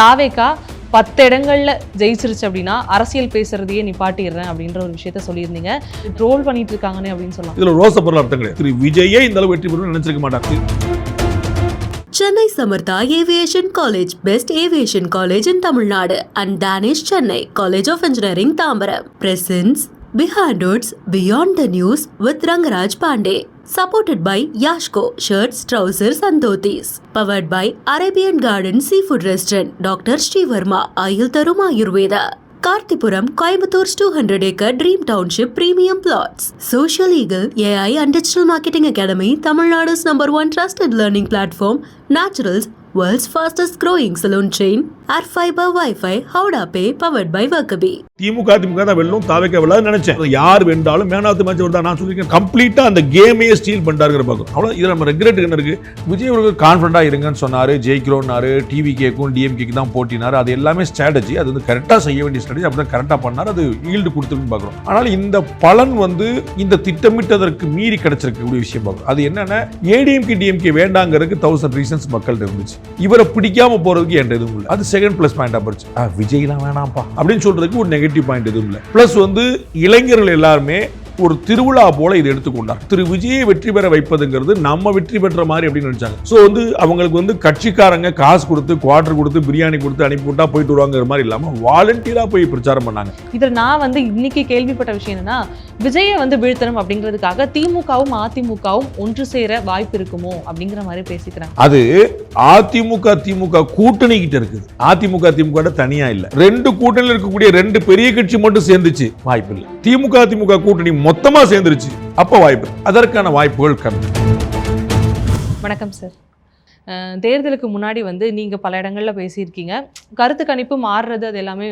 தாவேகா 10 இடங்கள்ல ஜெயிச்சிருச்சு அப்படின்னா அரசியல் பேசுறதையே நிப்பாட்டிடுறேன் அப்படின்ற ஒரு விஷயத்த சொல்லியிருந்தீங்க. ட்ரோல் பண்ணிட்டு இருக்காங்கன்னு அப்படின்னு சொல்லலாம். இதுல ரோச பொருள் அர்த்தம் கிடையாது. திரு விஜயே இந்த அளவு வெற்றி பெறும் நினைச்சிருக்க மாட்டாங்க. Chennai Samartha Aviation College, best aviation college in Tamil Nadu, and Danish Chennai College of Engineering Tambaram presents Behind Hoods Beyond the News with Rangaraj Pandey. Supported by Yashko Shirts, Trousers and Dhotis. Powered by Arabian Garden Seafood Restaurant, Dr. Srivarma, Ayil Tarum Ayurveda. Karthipuram, Coimbator's 200-acre Dream Township Premium Plots. Social Eagle, AI and Digital Marketing Academy, Tamil Nadu's #1 trusted learning platform, Naturals, world's fastest growing salon chain, Air Fiber Wi-Fi, Howda Pay, powered by Workabi. திமுக தான் வெல்லும், தாவேக்கா வெல்லாது நினைச்சேன். யார் வென்றாலும் man of the match வருதா நான் சொல்லிருக்கேன். கம்ப்ளீட்டா அந்த கேமையே steel பண்ணிட்டாருங்கிற பார்க்கணும். அவ்வளோ இதில் நம்ம ரெக்ரெட் என்ன இருக்கு? விஜய் அவர்கள் கான்ஃபிடண்டா இருங்கன்னு சொன்னாரு, ஜெயிக்கிறோம்னாரு, டிவிகேக்கும் டிஎம்கேக்கு தான் போட்டினாரு. அது எல்லாமே ஸ்ட்ராட்டஜி. அது வந்து கரெக்டா செய்ய வேண்டிய ஸ்ட்ராட்டஜி. அப்படிதான் கரெக்டா பண்ணாரு. அது ஈல்டு கொடுத்துருக்குன்னு பார்க்குறோம். ஆனால் இந்த பலன் வந்து இந்த திட்டமிட்டதற்கு மீறி கிடைச்சிருக்கக்கூடிய விஷயம் பார்க்கணும். அது என்னன்னா ஏடிஎம்கே டிஎம்கே வேண்டாங்கிறதுக்கு 1000 ரீசன்ஸ் மக்கள் இருந்துச்சு. இவரை பிடிக்காம போறதுக்கு என்ற எதுவும் இல்லை. அது செகண்ட் பிளஸ் பாயிண்டா போச்சு. விஜய்லாம் வேணாம்ப்பா அப்படின்னு சொல்றதுக்கு ஒரு நெகட்டிவ் பாயிண்ட் எதுவும் இல்லை. பிளஸ் வந்து இளைஞர்கள் எல்லாருமே ஒரு திருவிழா போல இதை எடுத்துக்கொண்டார். திரு விஜயை வெற்றி பெற வைப்பதுங்கிறது நம்ம வெற்றி பெற்ற மாதிரி அப்படின்னு நினைச்சாங்க. ஸோ வந்து அவங்களுக்கு வந்து கட்சிக்காரங்க காசு கொடுத்து குவார்டர் கொடுத்து பிரியாணி கொடுத்து அனுப்பி விட்டா போயிட்டு வருவாங்கிற மாதிரி இல்லாம வாலண்டியரா போய் பிரச்சாரம் பண்ணாங்க. இதில் நான் வந்து இன்னைக்கு கேள்விப்பட்ட விஷயம் என்னன்னா, விஜயை வந்து வீழ்த்தணும் அப்படிங்கிறதுக்காக திமுகவும் அதிமுகவும் ஒன்று சேர வாய்ப்பு இருக்குமோ அப்படிங்கிற மாதிரி பேசிக்கிறாங்க. அது அதிமுக திமுக கூட்டணி கிட்ட இருக்குது. அதிமுக திமுக தனியா இல்ல. ரெண்டு கூட்டணியில் இருக்கக்கூடிய ரெண்டு பெரிய கட்சி மட்டும் சேர்ந்துச்சு வாய்ப்பு இல்லை. திமுக திமுக கூட்டணி மொத்தமா சேர்ந்துருச்சு, அப்ப வாய்ப்பு. அதற்கான வாய்ப்புகள் கம்மி. வணக்கம் சார். தேர்தலுக்கு முன்னாடி வந்து நீங்கள் பல இடங்களில் பேசியிருக்கீங்க. கருத்து கணிப்பு மாறுறது அது எல்லாமே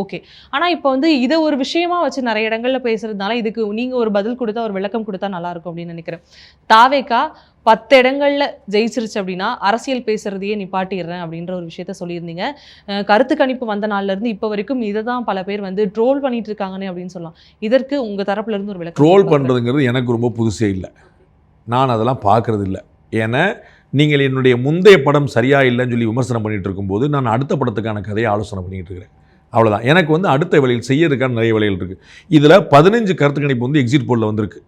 ஓகே. ஆனால் இப்போ வந்து இதை ஒரு விஷயமா வச்சு நிறைய இடங்களில் பேசுறதுனால இதுக்கு நீங்கள் ஒரு பதில் கொடுத்தா, ஒரு விளக்கம் கொடுத்தா நல்லாயிருக்கும் அப்படின்னு நினைக்கிறேன். தாவேகா 10 இடங்களில் ஜெயிச்சிருச்சு அப்படின்னா அரசியல் பேசுறதையே நிப்பாட்டிடுறேன் அப்படின்ற ஒரு விஷயத்த சொல்லியிருந்தீங்க. கருத்து கணிப்பு வந்த நாள்லேருந்து இப்போ வரைக்கும் இதை தான் பல பேர் வந்து ட்ரோல் பண்ணிட்டு இருக்காங்கன்னு அப்படின்னு சொல்லலாம். இதற்கு உங்கள் தரப்புல இருந்து ஒரு விளக்கம். ட்ரோல் பண்ணுறதுங்கிறது எனக்கு ரொம்ப புதுசே இல்லை. நான் அதெல்லாம் பார்க்கறது இல்லை. ஏன்னா நீங்கள் என்னுடைய முந்தைய படம் சரியா இல்லைன்னு சொல்லி விமர்சனம் பண்ணிட்டு இருக்கும்போது நான் அடுத்த படத்துக்கான கதையை ஆலோசனை பண்ணிட்டு இருக்கிறேன். அவ்வளோதான். எனக்கு வந்து அடுத்த வேலையில் செய்யறதுக்கான நிறைய வேலைகள் இருக்குது. இதில் 15 கருத்து கணிப்பு வந்து எக்ஸிட் போலில் வந்திருக்கு.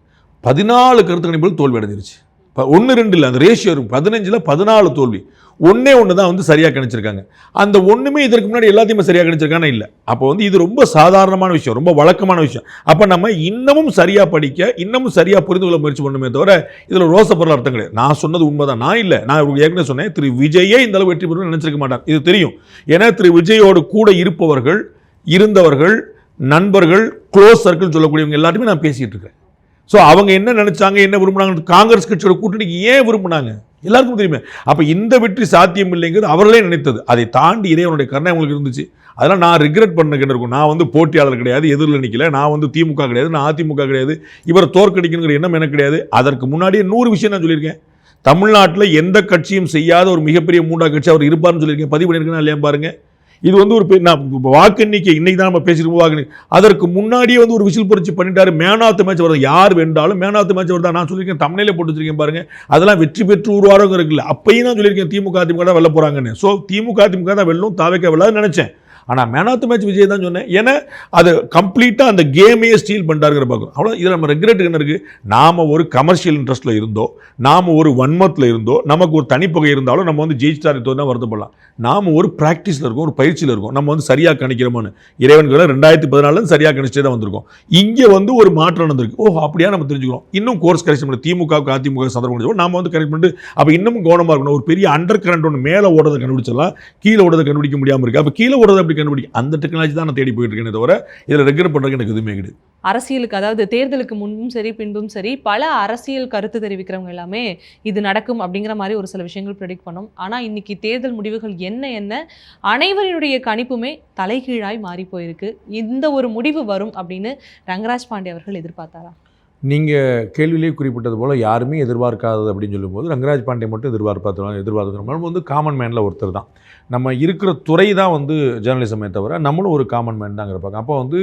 14 கருத்து கணிப்புகள் தோல்வி அடைஞ்சிருச்சு. 1-2 இல்லை, அந்த ரேஷியோ இருக்கும். 15ல் 14 தோல்வி. ஒன்று தான் வந்து சரியாக கணிச்சிருக்காங்க. அந்த ஒன்றுமே இதற்கு முன்னாடி எல்லாத்தையுமே சரியாக கணிச்சிருக்கானே இல்லை. அப்போ வந்து இது ரொம்ப சாதாரணமான விஷயம், ரொம்ப வழக்கமான விஷயம். அப்போ நம்ம இன்னமும் சரியாக படிக்க, இன்னமும் சரியாக புரிந்து கொள்ள முயற்சி பண்ணுமே தவிர இதில் ரோச பொருள் அர்த்தம் கிடையாது. நான் சொன்னது உண்மைதான். நான் இல்லை, நான் ஏற்கனவே சொன்னேன், திரு விஜயே இந்த அளவு வெற்றி பெறும் நினைச்சிருக்க மாட்டாங்க. இது தெரியும். ஏன்னா திரு விஜயோடு கூட இருப்பவர்கள், இருந்தவர்கள், நண்பர்கள், க்ளோஸ் சர்க்கிள் சொல்லக்கூடியவங்க எல்லாத்தையுமே நான் பேசிகிட்டு இருக்கேன். ஸோ அவங்க என்ன நினைச்சாங்க, என்ன விரும்பினாங்க, காங்கிரஸ் கட்சியோட கூட்டணிக்கு ஏன் விரும்பினாங்க எல்லாருக்கும் தெரியுமே. அப்போ இந்த வெற்றி சாத்தியம் இல்லைங்கிறது அவர்களே நினைத்தது. அதை தாண்டி இறைவனுடைய கருணை அவங்களுக்கு இருந்துச்சு. அதெல்லாம் நான் ரிக்ரெட் பண்ண இருக்கும். நான் வந்து போட்டியாளர் கிடையாது, எதிரில் நிற்கல. நான் வந்து திமுக கிடையாது, நான் அதிமுக கிடையாது. இவரை தோற்கடிக்கணுங்கிற எண்ணம் எனக்கு கிடையாது. அதற்கு முன்னாடியே 100 விஷயம் நான் சொல்லியிருக்கேன். தமிழ்நாட்டில் எந்த கட்சியும் செய்யாத ஒரு மிகப்பெரிய 3ஆம் கட்சி அவர் இருப்பார்னு சொல்லியிருக்கேன். பதிவு பண்ணியிருக்கேன் இல்லையா பாருங்க. இது வந்து ஒரு வாக்கு எண்ணிக்கை இன்னைக்கு தான் நம்ம பேசிருக்கோம். வாக்கு அதற்கு முன்னாடியே வந்து ஒரு விசில் பொறிச்சு பண்ணிட்டாரு. மேன் ஆஃப் தி மேட்ச் வருது. யார் வென்றாலும் மேன் ஆஃப் தி மேட்ச் வருதா நான் சொல்லியிருக்கேன். தமிழிலே போட்டு வச்சிருக்கேன் பாருங்க. அதெல்லாம் வெற்றி பெற்று உருவாரம் இருக்குல்ல. அப்பயும் தான் சொல்லியிருக்கேன் திமுக அதிமுக தான் வெல்ல போறாங்கன்னு. ஸோ திமுக அதிமுக தான் வெல்லும், தாவேக்கா வெல்லாதுன்னு நினைச்சேன். ஆனால் man of the match Vijay தான் சொன்னேன். ஏன்னா அது கம்ப்ளீட்டாக அந்த கேமையே ஸ்டீல் பண்ணிட்டாருங்கிற பார்க்கணும். அவ்வளோ இதில் நம்ம ரெக்ரெட் என்ன இருக்குது? நாம் ஒரு கமர்ஷியல் இன்ட்ரெஸ்ட்டில் இருந்தோ, நாம் ஒரு வன்மத்தில் இருந்தோ, நமக்கு ஒரு தனிப்பகை இருந்தாலும் நம்ம வந்து ஜெயிச்சிட்டாரு தான் வருத்தப்படலாம். நாம் ஒரு ப்ராக்டிஸில் இருக்கோம், ஒரு பயிற்சியில் இருக்கோம். நம்ம வந்து சரியாக கணிக்கிறோமோன்னு இறைவன்களை 2014 சரியாக கணிச்சே தான் வந்திருக்கோம். இங்கே வந்து ஒரு மாற்றம் நடந்திருக்கு. அப்படியா நம்ம தெரிஞ்சுக்கிறோம். இன்னும் கோர்ஸ் கரெக்ஷன் பண்ணி திமுகவுக்கு அதிமுக சந்தர்ப்பம் நாம் வந்து கரெக்ட் பண்ணிட்டு அப்போ இன்னமும் கவனமாக இருக்கணும். ஒரு பெரிய அண்டர் கரண்ட் ஒன்று மேலே ஓடுறதை கண்டுபிடிச்சலாம், கீழே ஓடுறதை கண்டுபிடிக்க முடியாமல் இருக்குது. அப்போ கீழே ஓடுறதை அப்படி கண்டுபிடிக்கும். அந்த டெக்னாலஜி தான் நான் தேடி போயிட்டு இருக்கேனே தவிர இதில் ரெக்ரெட் பண்ணுறதுக்கு எனக்கு எதுவுமே கிடையாது. அரசியலுக்கு, அதாவது தேர்தலுக்கு முன்பும் சரி பின்பும் சரி, பல அரசியல் கருத்து தெரிவிக்கிறவங்க எல்லாமே இது நடக்கும் அப்படிங்கிற மாதிரி ஒரு சில விஷயங்கள் ப்ரெடிக்ட் பண்ணோம். ஆனால் இன்னைக்கு தேர்தல் முடிவுகள் என்ன அனைவருடைய கணிப்புமே தலைகீழாய் மாறி போயிருக்கு. இந்த ஒரு முடிவு வரும் அப்படின்னு ரங்கராஜ் பாண்டே அவர்கள் எதிர்பார்த்தாரா? நீங்கள் கேள்வியிலே குறிப்பிட்டது போல் யாருமே எதிர்பார்க்காதது அப்படின்னு சொல்லும்போது ரங்கராஜ் பாண்டே மட்டும் எதிர்பார்த்து நம்ம வந்து காமன் மேனில் ஒருத்தர் தான். நம்ம இருக்கிற துறை தான் வந்து ஜேர்னலிசமே தவிர நம்மளும் ஒரு காமன் மேன் தான் இருப்பாங்க. அப்போ வந்து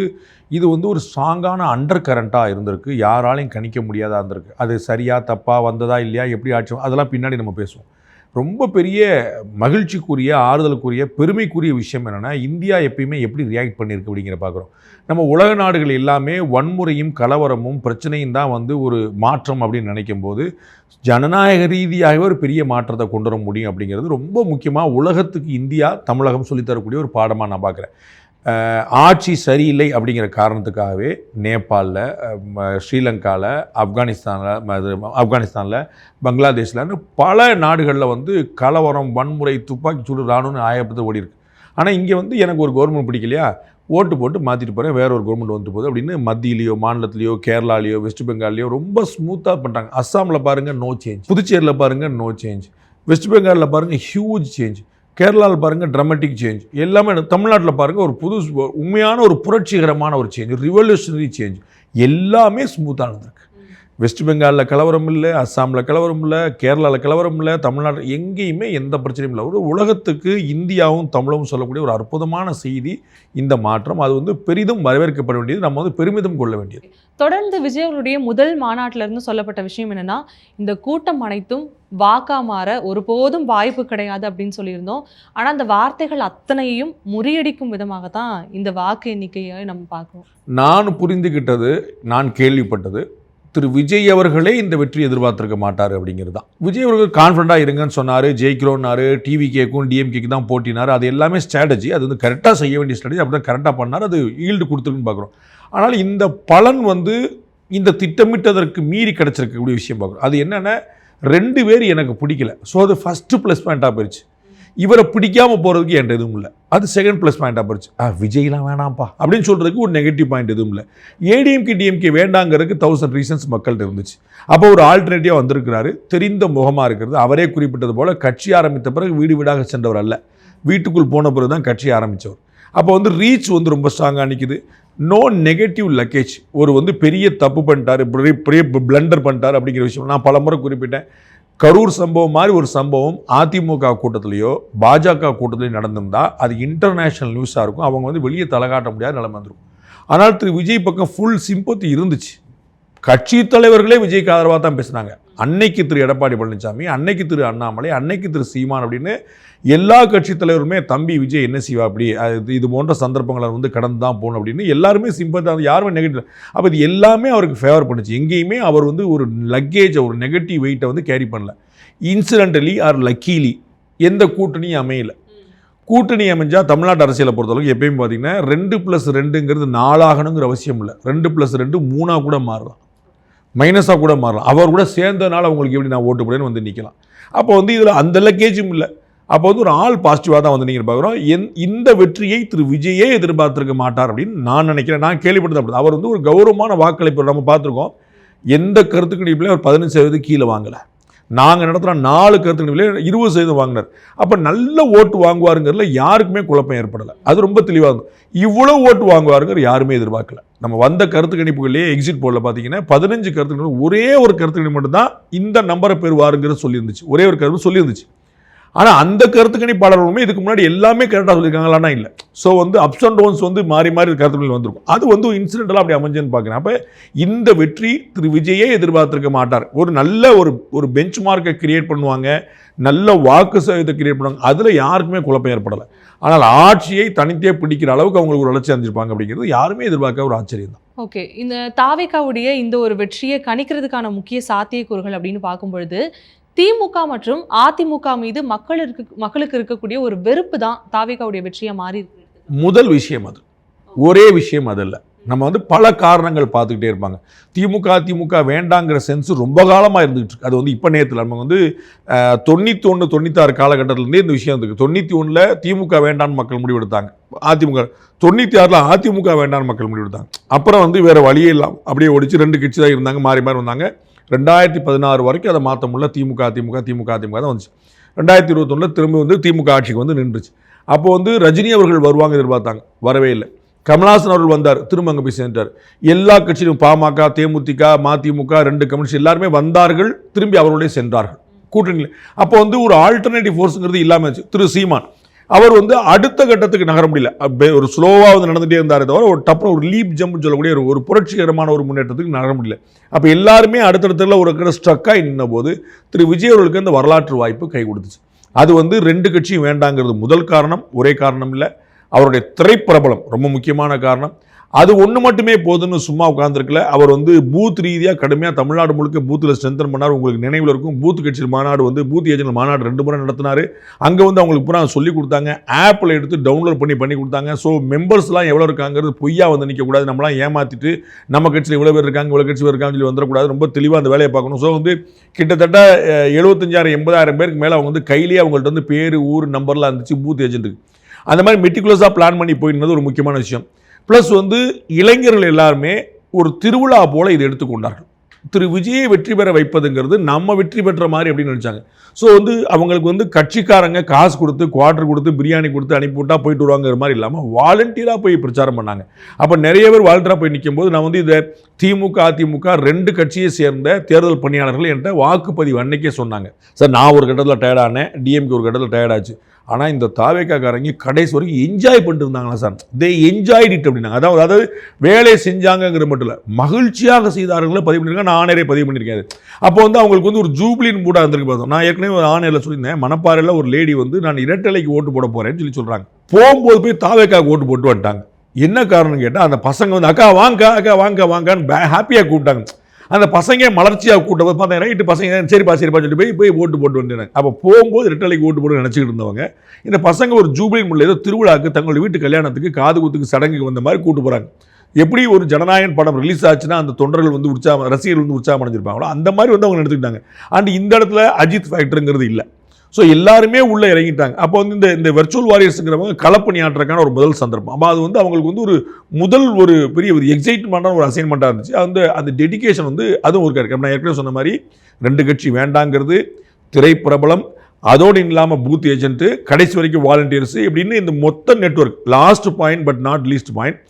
இது வந்து ஒரு ஸ்ட்ராங்கான அண்டர் கரண்ட்டாக இருந்திருக்கு. யாராலையும் கணிக்க முடியாதா இருந்திருக்கு. அது சரியாக தப்பாக வந்ததா இல்லையா, எப்படி ஆச்சு, அதெல்லாம் பின்னாடி நம்ம பேசுவோம். ரொம்ப பெரிய மகிழ்ச்சிக்குரிய, ஆறுதலுக்குரிய, பெருமைக்குரிய விஷயம் என்னென்னா, இந்தியா எப்பயுமே எப்படி ரியாக்ட் பண்ணியிருக்கு அப்படிங்கிற பார்க்குறோம். நம்ம உலக நாடுகள் எல்லாமே வன்முறையும் கலவரமும் பிரச்சனையும் தான் வந்து ஒரு மாற்றம் அப்படின்னு நினைக்கும் போது, ஜனநாயக ரீதியாகவே ஒரு பெரிய மாற்றத்தை கொண்டு வர முடியும் அப்படிங்கிறது ரொம்ப முக்கியமாக உலகத்துக்கு இந்தியா, தமிழகம் சொல்லித்தரக்கூடிய ஒரு பாடமாக நான் பார்க்குறேன். ஆட்சி சரியில்லை அப்படிங்கிற காரணத்துக்காகவே நேபாளில், ஸ்ரீலங்காவில், ஆப்கானிஸ்தானில், பங்களாதேஷ்லன்னு பல நாடுகளில் வந்து கலவரம், வன்முறை, துப்பாக்கிச்சூடு, இராணுவ ஆயப்பட்டு ஓடி இருக்கு. ஆனால் இங்கே வந்து எனக்கு ஒரு கவர்மெண்ட் பிடிக்கலையா, ஓட்டு போட்டு மாற்றிட்டு போகிறேன், வேற ஒரு கவர்மெண்ட் வந்துட்டு போகுது அப்படின்னு மத்தியிலையோ, மாநிலத்திலையோ, கேரளாலேயோ, வெஸ்ட் பெங்கால்லையோ ரொம்ப ஸ்மூத்தாக பண்ணுறாங்க. அஸ்ஸாமில் பாருங்கள், நோ சேஞ்ச். புதுச்சேரியில் பாருங்கள், நோ சேஞ்ச். வெஸ்ட் பெங்காலில் பாருங்கள், ஹியூஜ் சேஞ்ச். கேரளாவில் பாருங்கள், ட்ராமேட்டிக் சேஞ்ச். எல்லாமே தமிழ்நாட்டில் பாருங்கள், ஒரு புது உண்மையான ஒரு புரட்சிகரமான ஒரு சேஞ்ச், ரிவல்யூஷனரி சேஞ்ச். எல்லாமே ஸ்மூத்தாக நடந்திருக்கு. வெஸ்ட் பெங்காலில் கலவரம் இல்லை, அஸ்ஸாமில் கலவரம் இல்லை, கேரளாவில் கலவரம் இல்லை, தமிழ்நாடு எங்கேயுமே எந்த பிரச்சனையும் இல்லை. ஒரு உலகத்துக்கு இந்தியாவும் தமிழும் சொல்லக்கூடிய ஒரு அற்புதமான செய்தி இந்த மாற்றம். அது வந்து பெரிதும் வரவேற்கப்பட வேண்டியது, நம்ம வந்து பெருமிதம் கொள்ள வேண்டியது. தொடர்ந்து விஜய் அவருடைய முதல் மாநாட்டிலிருந்து சொல்லப்பட்ட விஷயம் என்னன்னா, இந்த கூட்டம் அனைத்தும் வாக்கா மாற ஒருபோதும் வாய்ப்பு கிடையாது அப்படின்னு சொல்லியிருந்தோம். ஆனால் அந்த வார்த்தைகள் அத்தனையும் முறியடிக்கும் விதமாக தான் இந்த வாக்கு எண்ணிக்கையை நம்ம பார்க்கணும். நான் புரிந்துகிட்டது, நான் கேள்விப்பட்டது, திரு விஜய் அவர்களே இந்த வெற்றி எதிர்பார்த்திருக்க மாட்டார் அப்படிங்கிறது தான். விஜய் அவர்கள் கான்ஃபிடண்டாக இருங்கன்னு சொன்னார், ஜெயிக்கிறோன்னாரு, டிவிகேக்கும் டிஎம்கேக்கு தான் போட்டினார். அது எல்லாமே ஸ்ட்ராட்டஜி, அது வந்து கரெக்டாக செய்ய வேண்டிய ஸ்ட்ராட்டஜி, அப்படி தான் கரெக்டாக பண்ணார், அது ஈல்டு கொடுத்துருக்குன்னு பார்க்குறோம். ஆனால் இந்த பலன் வந்து இந்த திட்டமிட்டதற்கு மீறி கிடச்சிருக்கக்கூடிய விஷயம் பார்க்குறோம். அது என்னென்னா, 2 பேர் எனக்கு பிடிக்கல. ஸோ அது ஃபஸ்ட்டு ப்ளஸ் பாயிண்ட்டாக போயிடுச்சு. இவரை பிடிக்காமல் போகிறதுக்கு என்கிட்ட எதுவும் இல்லை. அது செகண்ட் ப்ளஸ் பாயிண்ட்டாக போயிடுச்சு. விஜய்லாம் வேணாம்ப்பா அப்படின்னு சொல்கிறதுக்கு ஒரு நெகட்டிவ் பாயிண்ட் எதுவும் இல்லை. ஏடிஎம்கே டிஎம்கே வேண்டாங்கிறதுக்கு 1000 ரீசன்ஸ் மக்கள்கிட்ட இருந்துச்சு. அப்போ ஒரு ஆல்டர்னேட்டிவாக வந்திருக்கிறாரு, தெரிந்த முகமாக இருக்கிறது. அவரே குறிப்பிட்டது போல் கட்சி ஆரம்பித்த பிறகு வீடு வீடாக சென்றவர் அல்ல, வீட்டுக்குள் போன பிறகு தான் கட்சி ஆரம்பித்தவர். அப்போ வந்து ரீச் வந்து ரொம்ப ஸ்ட்ராங்காக நிற்குது. No negative luggage. ஒரு வந்து பெரிய தப்பு பண்ணிட்டார், பெரிய பிளண்டர் பண்ணிட்டார் அப்படிங்கிற விஷயம் நான் பல முறை குறிப்பிட்டேன். கரூர் சம்பவம் மாதிரி ஒரு சம்பவம் அதிமுக கூட்டத்திலேயோ பாஜக கூட்டத்திலேயோ நடந்திருந்தால் அது இன்டர்நேஷ்னல் நியூஸாக இருக்கும். அவங்க வந்து வெளியே தலகாட்ட முடியாத நிலைமை வந்துருக்கும். ஆனால் திரு விஜய் பக்கம் ஃபுல் சிம்பத்தி இருந்துச்சு. கட்சி தலைவர்களே விஜய்க்கு ஆதரவாக தான் பேசினாங்க. அன்னைக்கு திரு எடப்பாடி பழனிசாமி, அன்னைக்கு திரு அண்ணாமலை, அன்னைக்கு திரு சீமான் அப்படின்னு எல்லா கட்சி தலைவருமே தம்பி விஜய் என்ன செய்வா அப்படி, இது போன்ற சந்தர்ப்பங்களை வந்து கடந்து தான் போகணும் அப்படின்னு எல்லாருமே சிம்பத்தி, யாருமே நெகட்டிவ். அப்போ இது எல்லாமே அவருக்கு ஃபேவர் பண்ணுச்சு. எங்கேயுமே அவர் வந்து ஒரு லக்கேஜை, ஒரு நெகட்டிவ் வெயிட்டை வந்து கேரி பண்ணல. இன்சிடென்டலி ஆர் லக்கீலி எந்த கூட்டணியும் அமையலை. கூட்டணி அமைஞ்சால் தமிழ்நாட்டு அரசியலை பொறுத்தளவுக்கு எப்பயும் பார்த்தீங்கன்னா 2+2ங்கிறது 4 ஆகணுங்கிற அவசியம் இல்லை. 2+2 3 கூட மாறலாம், மைனஸாக கூட மாறலாம். அவர் கூட சேர்ந்ததுனால அவங்களுக்கு எப்படி நான் ஓட்டு போடுறேன்னு வந்து நிற்கலாம். அப்போ வந்து இதில் அந்த லக்கேஜும் இல்லை. அப்போ வந்து ஒரு ஆள் பாசிட்டிவாக தான் வந்து நீங்கள் பார்க்குறோம். இந்த வெற்றியை திரு விஜயே எதிர்பார்த்திருக்க மாட்டார் அப்படின்னு நான் நினைக்கிறேன். நான் கேள்விப்பட்டது அப்படி. அவர் வந்து ஒரு கௌரவமான வாக்களிப்பு நம்ம பார்த்துருக்கோம். எந்த கருத்து கணிப்புலையும் அவர் 15% கீழே வாங்கலை. நாங்கள் நடத்துகிற 4 கருத்து கணிப்புலையும் 20% வாங்கினார். அப்போ நல்ல ஓட்டு வாங்குவாருங்கிறதுல யாருக்குமே குழப்பம் ஏற்படலை. அது ரொம்ப தெளிவாக இருந்தது. இவ்வளோ ஓட்டு வாங்குவாருங்கிற யாருமே எதிர்பார்க்கல. நம்ம வந்த கருத்து கணிப்புகள்லேயே எக்ஸிட் போலில் பார்த்தீங்கன்னா 15 கருத்து கணிப்பு, ஒரே ஒரு கருத்து கணிப்பு மட்டும்தான் இந்த நம்பரை பெறுவாருங்கிறது சொல்லியிருந்துச்சு. ஒரே ஒரு கருத்து சொல்லியிருந்துச்சு. ஆனால் அந்த கருத்து கணிப்பாளர்களுமே இதுக்கு முன்னாடி எல்லாமே கரெக்டாக சொல்லியிருக்காங்களான்னா இல்லை. ஸோ வந்து அப்ஸ் அண்ட் டவுன்ஸ் வந்து மாறி மாறி கருத்துக்கள் வந்திருக்கும். அது வந்து இன்சிடென்டலாக அப்படி அமைஞ்சுன்னு பார்க்குறேன். அப்போ இந்த வெற்றி திரு விஜயே எதிர்பார்த்திருக்க மாட்டார். ஒரு நல்ல ஒரு பெஞ்ச் மார்க்கை கிரியேட் பண்ணுவாங்க, நல்ல வாக்கு சதவீதத்தை கிரியேட் பண்ணுவாங்க. அதில் யாருக்குமே குழப்பம் ஏற்படலை. ஆனால் ஆட்சியை தனித்தே பிடிக்கிற அளவுக்கு அவங்களுக்கு ஒரு வளர்ச்சி அடைஞ்சிருப்பாங்க அப்படிங்கிறது யாருமே எதிர்பார்க்க ஒரு ஆச்சரியம் தான். ஓகே, இந்த தாவேகாவுடைய இந்த ஒரு வெற்றியை கணிக்கிறதுக்கான முக்கிய சாத்தியக்கூறுகள் அப்படின்னு பார்க்கும்பொழுது, திமுக மற்றும் அதிமுக மீது மக்களுக்கு இருக்கக்கூடிய ஒரு வெறுப்பு தான் தாவேகாவுடைய வெற்றியா மாறி இருக்கு. முதல் விஷயம் அது, ஒரே விஷயம் அது இல்லை. நம்ம வந்து பல காரணங்கள் பார்த்துக்கிட்டே இருப்பாங்க. திமுக வேண்டாங்கிற சென்ஸ் ரொம்ப காலமாக இருந்துகிட்டு இருக்கு. அது வந்து இப்போ நேரத்தில் நம்ம வந்து 91, 96 காலகட்டத்திலேருந்தே இந்த விஷயம் இருக்குது. 91ல் திமுக வேண்டான்னு மக்கள் முடிவெடுத்தாங்க. அதிமுக 96ல் அதிமுக வேண்டான்னு மக்கள் முடிவெடுத்தாங்க. அப்புறம் வந்து வேறு வழியே இல்லாமல் அப்படியே ஒடிச்சு 2 கட்சி தான் இருந்தாங்க, மாறி மாறி வந்தாங்க. 2016 வரைக்கும் அதை மாற்ற முடியல. திமுக தான் வந்துச்சு. 2021 திரும்ப வந்து திமுக ஆட்சிக்கு வந்து நின்றுச்சு. அப்போ வந்து ரஜினி அவர்கள் வருவாங்க எதிர்பார்த்தாங்க, வரவே இல்லை. கமல்ஹாசன் அவர்கள் வந்தார், திரும்ப அங்கே போய் சேர்ந்தார். எல்லா கட்சியும் பாமக, தேமுதிக, மதிமுக 2 கம்யூனிஸ்ட் எல்லாருமே வந்தார்கள், திரும்பி அவர்களுடைய சென்றார்கள் கூட்டணியில். அப்போ வந்து ஒரு ஆல்டர்னேட்டிவ் ஃபோர்ஸுங்கிறது இல்லாமல் இருந்துச்சு. திரு சீமான் அவர் வந்து அடுத்த கட்டத்துக்கு நகர முடியல. ஒரு ஸ்லோவாக வந்து நடந்துகிட்டே இருந்தாரே தவிர ஒரு டப்புனு ஒரு லீப் ஜம்ப்னு சொல்லக்கூடிய ஒரு புரட்சிகரமான ஒரு முன்னேற்றத்துக்கு நகர முடியல. அப்போ எல்லாருமே அடுத்தடுத்துல ஒரு ஸ்ட்ரக்காக நின்ற போது திரு விஜய் அவர்களுக்கு அந்த வரலாற்று வாய்ப்பு கை கொடுத்துச்சு. அது வந்து 2 கட்சியும் வேண்டாங்கிறது முதல் காரணம். ஒரே காரணம் இல்லை, அவருடைய திரைப்பிரபலம் ரொம்ப முக்கியமான காரணம். அது ஒன்று மட்டுமே போதுன்னு சும்மா உட்காந்துருக்கல. அவர் வந்து பூத் ரீதியாக கடுமையாக தமிழ்நாடு முழுக்க பூத்தில் ஸ்ட்ரென்தன் பண்ணார். உங்களுக்கு நினைவில் இருக்கும், பூத் கட்சி மாநாடு வந்து பூத் ஏஜென்ட் மாநாடு 2 முறை நடத்தினார். அங்கே வந்து அவங்களுக்கு பூரா சொல்லி கொடுத்தாங்க, ஆப்பில் எடுத்து டவுன்லோட் பண்ணி கொடுத்தாங்க. ஸோ மெம்பர்ஸ்லாம் எவ்வளோ இருக்காங்கிறது பொய்யா வந்து நிற்கக்கூடாது, நம்மளாம் ஏமாற்றிட்டு நம்ம கட்சியில் இவ்வளோ பேர் இருக்காங்க இவ்வளோ கட்சி இருக்காங்கன்னு சொல்லி வந்துடக்கூடாது. ரொம்ப தெளிவாக அந்த வேலையை பார்க்கணும். ஸோ வந்து கிட்டத்தட்ட 75,000-80,000 பேருக்கு மேலே அவங்க வந்து கையிலேயே அவங்கள்ட்ட வந்து பேர் ஊர் நம்பர்லாம் இருந்துச்சு பூத் ஏஜென்ட்டுக்கு. அந்த மாதிரி மெட்டிகுலஸாக பிளான் பண்ணி போயிருந்தது ஒரு முக்கியமான விஷயம். ப்ளஸ் வந்து இளைஞர்கள் எல்லாருமே ஒரு திருவிழா போல இதை எடுத்துக்கொண்டார்கள். திரு விஜயை வெற்றி பெற வைப்பதுங்கிறது நம்ம வெற்றி பெற்ற மாதிரி அப்படின்னு நினச்சாங்க. ஸோ வந்து அவங்களுக்கு வந்து கட்சிக்காரங்க காசு கொடுத்து குவார்டர் கொடுத்து பிரியாணி கொடுத்து அனுப்பிவிட்டா போயிட்டு வருவாங்கிற மாதிரி இல்லாமல் வாலண்டியராக போய் பிரச்சாரம் பண்ணாங்க. அப்போ நிறைய பேர் வாலண்டியராக போய் நிற்கும்போது நான் வந்து இதை திமுக அதிமுக 2 கட்சியை சேர்ந்த தேர்தல் பணியாளர்கள் என்கிட்ட வாக்குப்பதிவு அன்னைக்கே சொன்னாங்க. சார் நான் ஒரு கட்டத்தில் டயர்டானேன், டிஎம்கே ஒரு கட்டத்தில் டயர்டாச்சு, ஆனால் இந்த தாவேக்காரங்க கடைசி வரைக்கும் என்ஜாய் பண்ணிட்டு இருந்தாங்களா சார், தே என்ஜாய்ட் இட் அப்படின்னாங்க. அதாவது வேலை செஞ்சாங்கங்கிற மட்டும் இல்லை, மகிழ்ச்சியாக செய்தார்களே பதிவு பண்ணியிருக்காங்க. நான் ஆனரே பதிவு பண்ணியிருக்கேன். அப்போ வந்து அவங்களுக்கு வந்து ஒரு ஜூப்ளின் மூடாக இருந்திருக்கு. பார்த்தோம், நான் ஏற்கனவே ஒரு ஆனரில் சொல்லியிருந்தேன், மணப்பாறையில் ஒரு லேடி வந்து நான் இரட்டலைக்கு ஓட்டு போட போகிறேன்னு சொல்கிறாங்க. போகும்போது போய் தாவேக்காவுக்கு ஓட்டு போட்டு வந்துட்டாங்க. என்ன காரணம் கேட்டால் அந்த பசங்க வந்து அக்கா வாங்கான்னு ஹாப்பியாக கூப்பிட்டாங்க. அந்த பசங்க மலர்ச்சியாக கூட்டப்போது பார்த்தேன், ரைட்டு பசங்க சரிப்பா சொல்லி போய் ஓட்டு போட்டு வந்துட்டாங்க. அப்போ போகும்போது ரெட்டலைக்கு ஓட்டு போட்டு நினச்சிக்கிட்டு இருந்தவங்க இந்த பசங்க ஒரு ஜூப்ளின் முள்ள ஏதோ திருவிழாக்கு தங்களுடைய வீட்டு கல்யாணத்துக்கு காது குத்துக்கு சடங்குக்கு வந்த மாதிரி கூட்டு போகிறாங்க. எப்படி ஒரு ஜனநாயகன் படம் ரிலீஸ் ஆச்சுன்னா அந்த தொண்டர்கள் வந்து ரசிகர்கள் வந்து உற்சாகம் அடைஞ்சிருப்பாங்களோ அந்த மாதிரி வந்து அவங்க எடுத்துக்கிட்டாங்க. அண்ட் இந்த இடத்துல அஜித் ஃபேக்டருங்கிறது இல்லை. ஸோ எல்லாருமே உள்ளே இறங்கிட்டாங்க. அப்போ வந்து இந்த வெர்ச்சுவல் வாரியர்ஸுங்கிறவங்க களப்பணியாற்றுறதுக்கான ஒரு முதல் சந்தர்ப்பம். அப்போ அது வந்து அவங்களுக்கு வந்து ஒரு பெரிய ஒரு எக்ஸைட்மெண்ட்டான ஒரு அசைன்மெண்ட்டாக இருந்துச்சு. அந்த டெடிகேஷன் வந்து அதுவும் ஒரு இருக்கு. நான் ஏற்கனவே சொன்ன மாதிரி 2 கட்சி வேண்டாங்கிறது, திரைப்பிரபலம், அதோடு இல்லாமல் பூத் ஏஜென்ட்டு, கடைசி வரைக்கும் வாலண்டியர்ஸ், இப்படின்னு இந்த மொத்த network. Last point but not least point,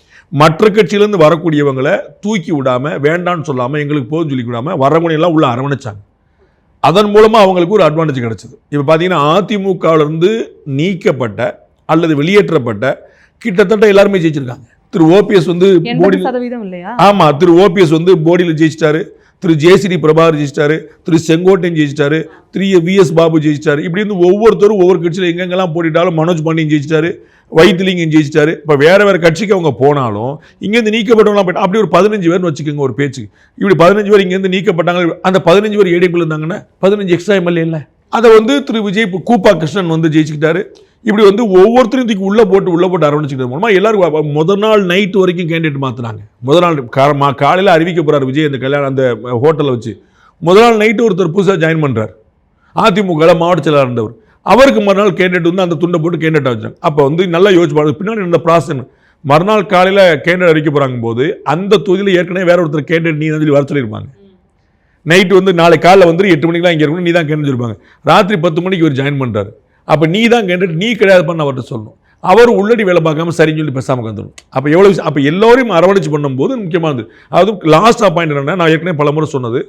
மற்ற கட்சியிலேருந்து வரக்கூடியவங்களை தூக்கி விடாமல் வேண்டான்னு சொல்லாமல் எங்களுக்கு போதும் சொல்லி விடாமல் வரவங்களையெல்லாம் உள்ள அரவணைச்சாங்க. அதன் மூலமாக அவங்களுக்கு ஒரு அட்வான்டேஜ் கிடச்சிது. இப்போ பார்த்தீங்கன்னா அதிமுகவிலிருந்து நீக்கப்பட்ட அல்லது வெளியேற்றப்பட்ட கிட்டத்தட்ட எல்லாருமே ஜெயிச்சிருக்காங்க. திரு ஓபிஎஸ் வந்து ஆமாம், திரு ஓபிஎஸ் வந்து போடியில் ஜெயிச்சிட்டாரு, திரு ஜேசிடி பிரபாகர் ஜெயிச்சிட்டாரு, திரு செங்கோட்டையன் ஜெயிச்சிட்டாரு, திரு விஎஸ் பாபு ஜெயிச்சிட்டாரு. இப்படி வந்து ஒவ்வொருத்தரும் ஒவ்வொரு கட்சியில் எங்கெங்கெல்லாம் போட்டிட்டாலும் மனோஜ் பாண்டியன் ஜெயிச்சிட்டாரு, வைத்திலிங்கம் ஜெயிச்சிட்டாரு. இப்போ வேறு கட்சிக்கு அவங்க போனாலும் இங்கேருந்து நீக்கப்பட்டவங்களாம் போயிட்டு அப்படி ஒரு 15 பேர்னு வச்சுக்கோங்க ஒரு பேச்சுக்கு. இப்படி 15 பேர் இங்கேருந்து நீக்கப்பட்டாங்க. அந்த 15 பேர் ஏடிஎம்ல இருந்தாங்கன்னா 15 எக்ஸ்ட்ரா எம்எல்ஏ இல்லை. அதை வந்து திரு விஜய் கூப்பா கிருஷ்ணன் வந்து ஜெயிச்சுக்கிட்டாரு. இப்படி வந்து ஒவ்வொருத்தரையும் தூக்கி உள்ளே போட்டு அரவணைச்சிக்கிறது மூலமாக எல்லாரும் முதல் நாள் நைட்டு வரைக்கும் கேண்டிடேட் மாற்றினாங்க. முதல் நாள் காலையில் அறிவிக்க போகிறார் விஜய் அந்த கல்யாணம் அந்த ஹோட்டலில் வச்சு. முதல் நாள் நைட்டு ஒருத்தர் புதுசாக ஜாயின் பண்ணுறார், அதிமுக மாவட்ட செயலாளர் இருந்தவர். அவருக்கு மறுநாள் கேண்டிடேட் வந்து அந்த துண்டை போட்டு கேண்டிடேட் வச்சாங்க. அப்போ வந்து நல்லா யோசிச்சு பாருங்க பின்னாடி இந்த ப்ராசஸ். மறுநாள் காலையில் கேண்டிடேட் அறிவிக்க போகிறாங்க போது அந்த தொகுதியில் ஏற்கனவே வேற ஒருத்தர் கேண்டிடேட் நீ தான் சொல்லி வர சொல்லியிருப்பாங்க. நைட்டு வந்து நாளை காலையில் வந்து 8 மணிக்கெலாம் இங்கே இருக்கணும், நீ தான் கேண்டிடேட் இருப்பாங்க. ராத்திரி 10 மணிக்கு ஒரு ஜாயின் பண்ணுறாரு. அப்போ நீ தான் கேண்டிடேட், நீ கிடையாது பண்ண அவர்கிட்ட சொல்லணும். அவர் உள்ளடி வேலை பார்க்காம சரின்னு சொல்லி பேசாமல் வந்துடும். அப்போ எவ்வளோ அப்போ எல்லோரையும் அரவணைச்சு பண்ணும்போது முக்கியமானது. அதாவது லாஸ்ட் பாயிண்ட் என்னென்னா, நான் ஏற்கனவே பல முறை சொன்னது,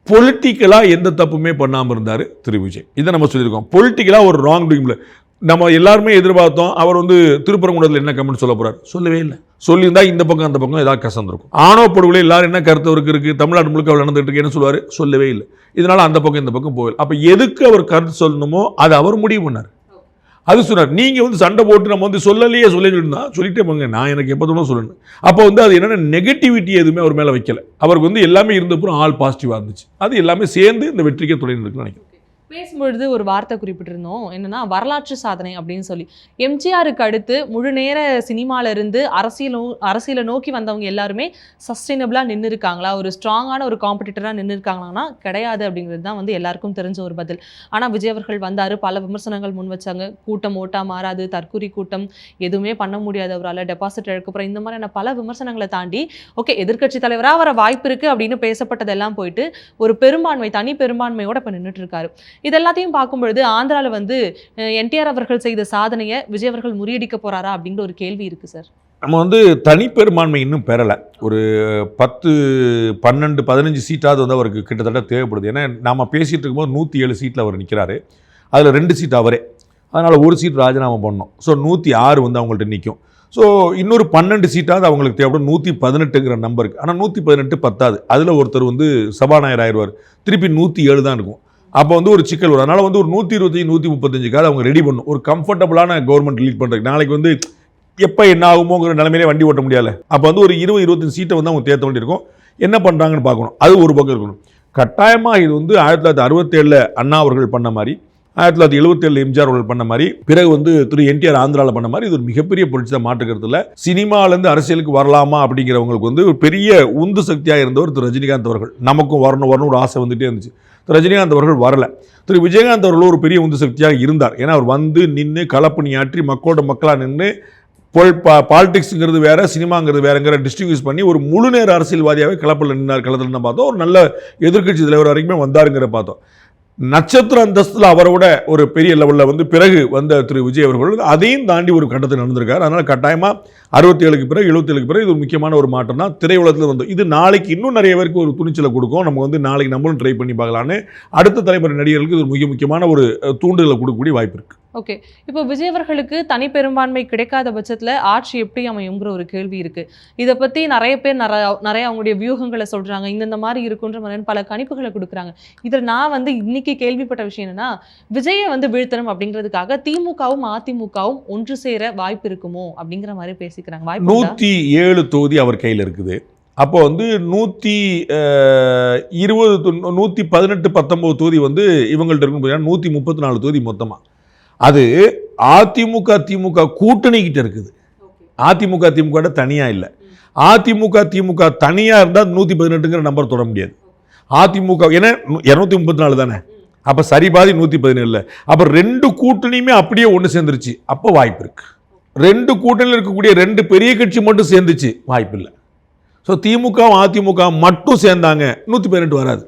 பொலிட்டிக்கலாக எந்த தப்புமே பண்ணாமல் இருந்தார் திரு விஜய். இதை நம்ம சொல்லியிருக்கோம். பொலிட்டிக்கலாக ஒரு ராங் டூயிங்ல நம்ம எல்லாருமே எதிர்பார்த்தோம். அவர் வந்து திருப்பரங்குன்றத்தில் என்ன கமெண்ட் சொல்ல போகிறார், சொல்லவே இல்லை. சொல்லியிருந்தா இந்த பக்கம் அந்த பக்கம் ஏதாவது கசந்திருக்கும். ஆணவப்படுகொலை எல்லாரும் என்ன கருத்து அவருக்கு இருக்குது, தமிழ்நாடு முழுக்க அவர் நடந்துட்டு இருக்கு என்ன சொல்லுவார், சொல்லவே இல்லை. இதனால் அந்த பக்கம் இந்த பக்கம் போகல. அப்போ எதுக்கு அவர் கருத்து சொல்லணுமோ அதை அவர் முடிவு பண்ணார். அது சொன்னார். நீங்கள் வந்து சண்டை போட்டு நம்ம வந்து சொல்லலையே சொல்லிட்டு சொல்லிட்டே போங்க, நான் எனக்கு எப்போ தோணும் சொல்லணும். அப்போ வந்து அது என்னென்ன நெகட்டிவிட்டி எதுவுமே அவர் மேலே வைக்கல. அவருக்கு வந்து எல்லாமே இருந்தப்புறம் ஆல் பாசிட்டிவாக இருந்துச்சு. அது எல்லாமே சேர்ந்து இந்த வெற்றிக்கே துணை இருக்குன்னு நினைக்கிறேன். பேசும்பொழுது ஒரு வார்த்தை குறிப்பிட்டிருந்தோம், என்னன்னா வரலாற்று சாதனை அப்படின்னு சொல்லி. எம்ஜிஆருக்கு அடுத்து முழு நேர சினிமால இருந்து அரசியலை நோக்கி வந்தவங்க எல்லாருமே சஸ்டைனபிளாக நின்று இருக்காங்களா, ஒரு ஸ்ட்ராங்கான ஒரு காம்படிட்டராக நின்று இருக்காங்களான்னா கிடையாது அப்படிங்கிறது தான் வந்து எல்லாருக்கும் தெரிஞ்ச ஒரு பதில். ஆனால் விஜய் அவர்கள் வந்தார், பல விமர்சனங்கள் முன் வச்சாங்க. கூட்டம் ஓட்டா மாறாது, தற்கூரி கூட்டம், எதுவுமே பண்ண முடியாது அவரால், டெபாசிட் இழக்கப்புறம், இந்த மாதிரியான பல விமர்சனங்களை தாண்டி ஓகே எதிர்க்கட்சி தலைவராக வர வாய்ப்பு இருக்குது அப்படின்னு பேசப்பட்டதெல்லாம் போயிட்டு ஒரு பெரும்பான்மை, தனி பெரும்பான்மையோட இப்போ நின்றுட்டு இருக்காரு. இதெல்லாத்தையும் பார்க்கும்பொழுது ஆந்திராவில் வந்து என்டிஆர் அவர்கள் செய்த சாதனையை விஜய் அவர்கள் முறியடிக்க போறாரா அப்படின்ற ஒரு கேள்வி இருக்கு சார். நம்ம வந்து தனிப்பெரும்பான்மை இன்னும் பெறலை. ஒரு 10, 12, 15 சீட்டாவது வந்து அவருக்கு கிட்டத்தட்ட தேவைப்படுது. ஏன்னா நாம் பேசிகிட்டு இருக்கும்போது 107 சீட்டில் அவர் நிற்கிறாரு. அதில் 2 சீட் அவரே, அதனால் ஒரு சீட் ராஜினாமா பண்ணோம். ஸோ 106 வந்து அவங்கள்ட்ட நிற்கும். ஸோ இன்னொரு 12 சீட்டாவது அவங்களுக்கு தேவைப்படும் 118ங்கிற நம்பருக்கு. ஆனால் 118 பத்தாது. அதில் ஒருத்தர் வந்து சபாநாயகர் ஆயிடுவார். திருப்பி 107 தான் இருக்கும். அப்போ வந்து ஒரு சிக்கல் வரும். அதனால் வந்து ஒரு 125 135 அவங்க ரெடி பண்ணும், ஒரு கம்ஃபர்டபுளான கவர்மெண்ட் லீட் பண்ணுறதுக்கு. நாளைக்கு வந்து எப்போ என்ன ஆகுமோங்கிற நிலைமையிலே வண்டி ஓட்ட முடியாது. அப்போ வந்து ஒரு 20-25 சீட்டை வந்து அவங்க தேர்த்த வேண்டியிருக்கும். என்ன பண்ணுறாங்கன்னு பார்க்கணும். அது ஒரு பக்கம் இருக்கணும். கட்டாயமாக இது வந்து 1967 அண்ணா அவர்கள் பண்ண மாதிரி, 1977 எம்ஜிஆர் அவர்கள் பண்ண மாதிரி, பிறகு வந்து திரு என்டிஆர் ஆந்திராவில் பண்ண மாதிரி இது ஒரு மிகப்பெரிய புரட்சி தான், மாற்றுக்கிறதுல. சினிமாலேருந்து அரசியலுக்கு வரலாமா அப்படிங்கிறவங்களுக்கு வந்து ஒரு பெரிய உந்து சக்தியாக இருந்தவர் திரு ரஜினிகாந்த் அவர்கள். நமக்கும் வரணும் ஒரு ஆசை வந்துகிட்டே இருந்துச்சு. திரு ரஜினிகாந்த் அவர்கள் வரல. திரு விஜயகாந்த் அவர்கள் ஒரு பெரிய உந்து சக்தியாக இருந்தார். ஏன்னா அவர் வந்து நின்று களப்பணியாற்றி மக்களோட மக்களாக நின்று பாலிடிக்ஸுங்கிறது வேற, சினிமாங்கிறது வேறங்கிற டிஸ்ட்ரிபியூஸ் பண்ணி ஒரு முழு நேர அரசியல்வாதியாகவே களத்தில் நின்றார். களத்தில் பார்த்தோம். ஒரு நல்ல எதிர்க்கட்சி தலைவர் வரைக்குமே வந்தாருங்கிற பார்த்தோம். நட்சத்திர அந்தஸ்தில் அவரோட ஒரு பெரிய லெவலில் வந்து பிறகு வந்த திரு விஜய் அவர்கள் அதையும் தாண்டி ஒரு கட்டத்தில் நடந்திருக்காரு. அதனால் கட்டாயமாக 67க்கு பிறகு 77க்கு பிறகு இது ஒரு முக்கியமான ஒரு மாற்றம் தான். திரையுலகத்தில் வந்து இது நாளைக்கு இன்னும் நிறைய பேருக்கு ஒரு துணிச்சலை கொடுக்கும். நம்ம வந்து நாளைக்கு நம்மளும் ட்ரை பண்ணி பார்க்கலான்னு அடுத்த தலைமுறை நடிகர்களுக்கு இது ஒரு முக்கியமான ஒரு தூண்டுதலை கொடுக்கக்கூடிய வாய்ப்பு இருக்குது. ஓகே, இப்போ விஜய் அவர்களுக்கு தனி பெரும்பான்மை கிடைக்காத பட்சத்தில் ஆட்சி எப்படி அமையுங்கிற ஒரு கேள்வி இருக்குது. இதை பற்றி நிறைய பேர் நிறைய அவங்களுடைய வியூகங்களை சொல்கிறாங்க. இந்த மாதிரி இருக்குன்ற மாதிரி பல கணிப்புகளை கொடுக்குறாங்க. இதில் நான் வந்து இன்னைக்கு கேள்விப்பட்ட விஷயம் என்னன்னா, விஜயை வந்து வீழ்த்தணும் அப்படிங்கிறதுக்காக திமுகவும் அதிமுகவும் ஒன்று சேர வாய்ப்பு இருக்குமோ அப்படிங்கிற மாதிரி பேசிக்கிறாங்க. 107 தொகுதி அவர் கையில் இருக்குது. அப்போ வந்து 118-19 தொகுதி வந்து இவங்கள்ட்ட இருக்கும். 134 தொகுதி மொத்தமாக. அது அதிமுக திமுக கூட்டணிக்கிட்ட இருக்குது. அதிமுக திமுக தனியாக இல்லை. அதிமுக திமுக தனியாக இருந்தால் 118ங்கிற நம்பர் தொட முடியாது. அதிமுக ஏன்னா 234 தானே, அப்போ சரி பாதி 117. அப்போ 2 கூட்டணியுமே அப்படியே ஒன்று சேர்ந்துருச்சு, அப்போ வாய்ப்பு இருக்கு. 2 கூட்டணியில் இருக்கக்கூடிய 2 பெரிய கட்சி மட்டும் சேர்ந்துச்சு, வாய்ப்பு இல்லை. ஸோ திமுக அதிமுக மட்டும் சேர்ந்தாங்க 118 வராது.